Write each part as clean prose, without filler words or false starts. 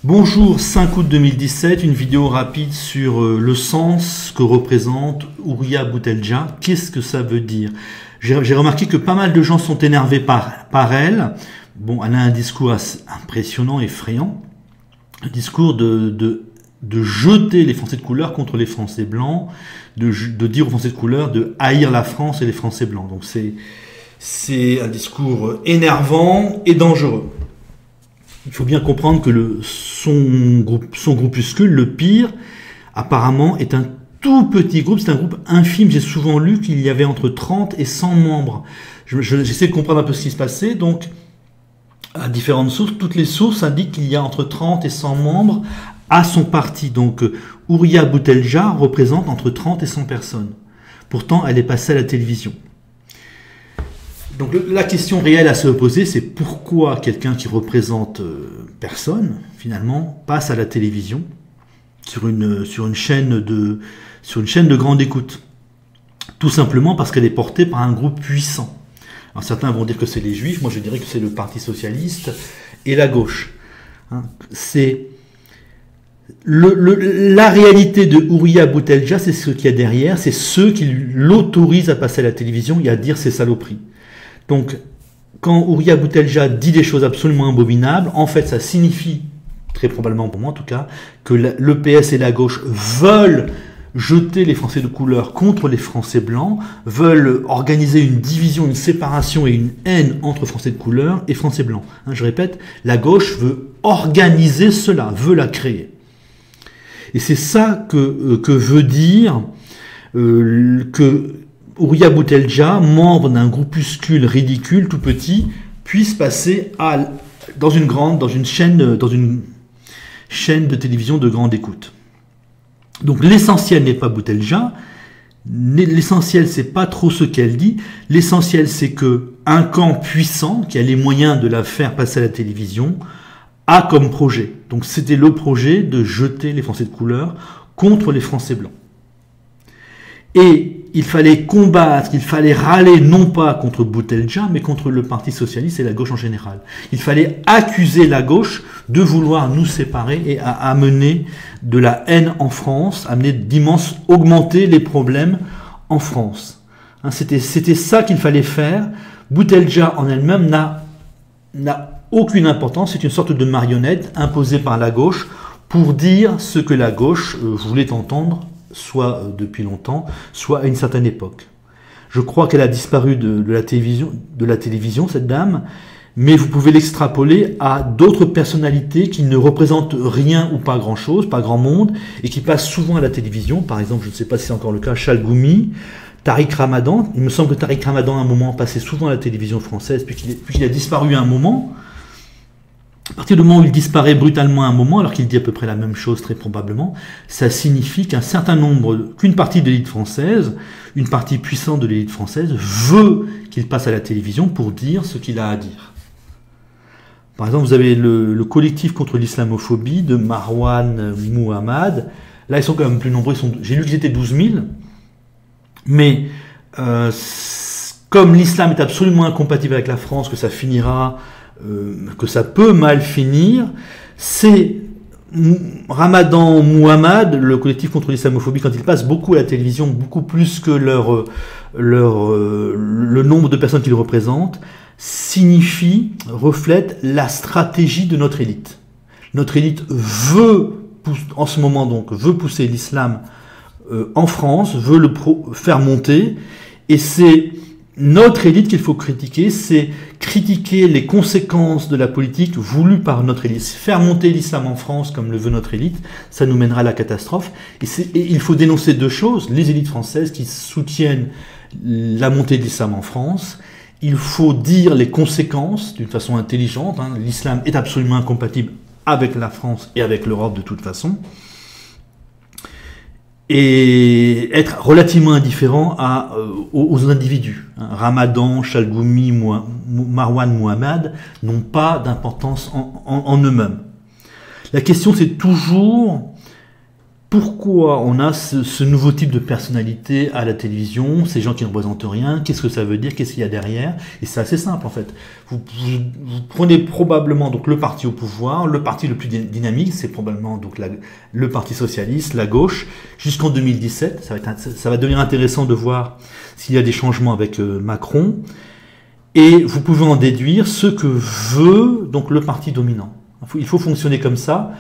Bonjour, 5 août 2017, une vidéo rapide sur le sens que représente Houriya Boutelja. Qu'est-ce que ça veut dire? J'ai remarqué que pas mal de gens sont énervés par elle. Bon, elle a un discours assez impressionnant, effrayant. Un discours de jeter les Français de couleur contre les Français blancs, de dire aux Français de couleur de haïr la France et les Français blancs. Donc c'est un discours énervant et dangereux. Il faut bien comprendre que son groupuscule, le Pire, apparemment est un tout petit groupe, c'est un groupe infime. J'ai souvent lu qu'il y avait entre 30 et 100 membres. J'essaie de comprendre un peu ce qui se passait, donc à différentes sources, toutes les sources indiquent qu'il y a entre 30 et 100 membres à son parti. Donc Houriya Boutelja représente entre 30 et 100 personnes. Pourtant, elle est passée à la télévision. Donc la question réelle à se poser, c'est pourquoi quelqu'un qui représente personne, finalement, passe à la télévision sur une chaîne de grande écoute. Tout simplement parce qu'elle est portée par un groupe puissant. Alors certains vont dire que c'est les Juifs, moi je dirais que c'est le Parti Socialiste et la gauche. C'est la réalité de Houriya Boutelja, c'est ce qu'il y a derrière, c'est ceux qui l'autorisent à passer à la télévision et à dire ces saloperies. Donc, quand Houriya Boutelja dit des choses absolument abominables, en fait, ça signifie, très probablement pour moi en tout cas, que le PS et la gauche veulent jeter les Français de couleur contre les Français blancs, veulent organiser une division, une séparation et une haine entre Français de couleur et Français blancs. Je répète, la gauche veut organiser cela, veut la créer. Et c'est ça que veut dire que Houriya Boutelja, membre d'un groupuscule ridicule, tout petit, puisse passer dans une chaîne de télévision de grande écoute. Donc l'essentiel n'est pas Boutelja, l'essentiel c'est pas trop ce qu'elle dit, l'essentiel c'est que un camp puissant, qui a les moyens de la faire passer à la télévision, a comme projet. Donc c'était le projet de jeter les Français de couleur contre les Français blancs. Et il fallait combattre, il fallait râler non pas contre Boutelja, mais contre le Parti Socialiste et la gauche en général. Il fallait accuser la gauche de vouloir nous séparer et à amener de la haine en France, augmenter les problèmes en France. C'était ça qu'il fallait faire. Boutelja en elle-même n'a aucune importance, c'est une sorte de marionnette imposée par la gauche pour dire ce que la gauche voulait entendre, soit depuis longtemps, soit à une certaine époque. Je crois qu'elle a disparu de la télévision, cette dame, mais vous pouvez l'extrapoler à d'autres personnalités qui ne représentent rien ou pas grand-chose, pas grand monde, et qui passent souvent à la télévision. Par exemple, je ne sais pas si c'est encore le cas, Chalgoumi, Tariq Ramadan. Il me semble que Tariq Ramadan, à un moment, passait souvent à la télévision française, puis qu'il a disparu à un moment. À partir du moment où il disparaît brutalement à un moment, alors qu'il dit à peu près la même chose très probablement, ça signifie qu'une partie de l'élite française, une partie puissante de l'élite française, veut qu'il passe à la télévision pour dire ce qu'il a à dire. Par exemple, vous avez le collectif contre l'islamophobie de Marwan Muhammad. Là, ils sont quand même plus nombreux. J'ai lu qu'ils étaient 12 000. Mais comme l'islam est absolument incompatible avec la France, que ça finira... que ça peut mal finir, c'est Ramadan Muhammad, le collectif contre l'islamophobie, quand il passe beaucoup à la télévision, beaucoup plus que le nombre de personnes qu'il représente, reflète la stratégie de notre élite. Notre élite en ce moment veut pousser l'islam en France, veut le faire monter, et c'est notre élite qu'il faut critiquer, c'est critiquer les conséquences de la politique voulue par notre élite. Faire monter l'islam en France comme le veut notre élite, ça nous mènera à la catastrophe. Et il faut dénoncer deux choses. Les élites françaises qui soutiennent la montée de l'islam en France. Il faut dire les conséquences d'une façon intelligente. L'islam est absolument incompatible avec la France et avec l'Europe de toute façon. Et être relativement indifférent aux individus. Ramadan, Chalgoumi, Marwan Muhammad n'ont pas d'importance en eux-mêmes. La question c'est toujours pourquoi on a ce nouveau type de personnalité à la télévision, ces gens qui ne représentent rien, qu'est-ce que ça veut dire, qu'est-ce qu'il y a derrière? Et c'est assez simple en fait. Vous prenez probablement donc le parti au pouvoir, le parti le plus dynamique, c'est probablement donc le Parti socialiste, la gauche, jusqu'en 2017. Ça va devenir intéressant de voir s'il y a des changements avec Macron. Et vous pouvez en déduire ce que veut donc le parti dominant. Il faut fonctionner comme ça.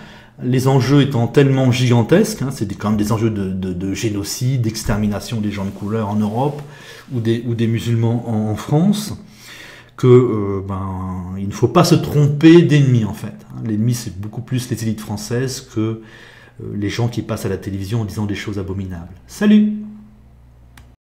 Les enjeux étant tellement gigantesques, c'est quand même des enjeux de génocide, d'extermination des gens de couleur en Europe ou des musulmans en France, que il ne faut pas se tromper d'ennemis en fait. L'ennemi c'est beaucoup plus les élites françaises que les gens qui passent à la télévision en disant des choses abominables. Salut!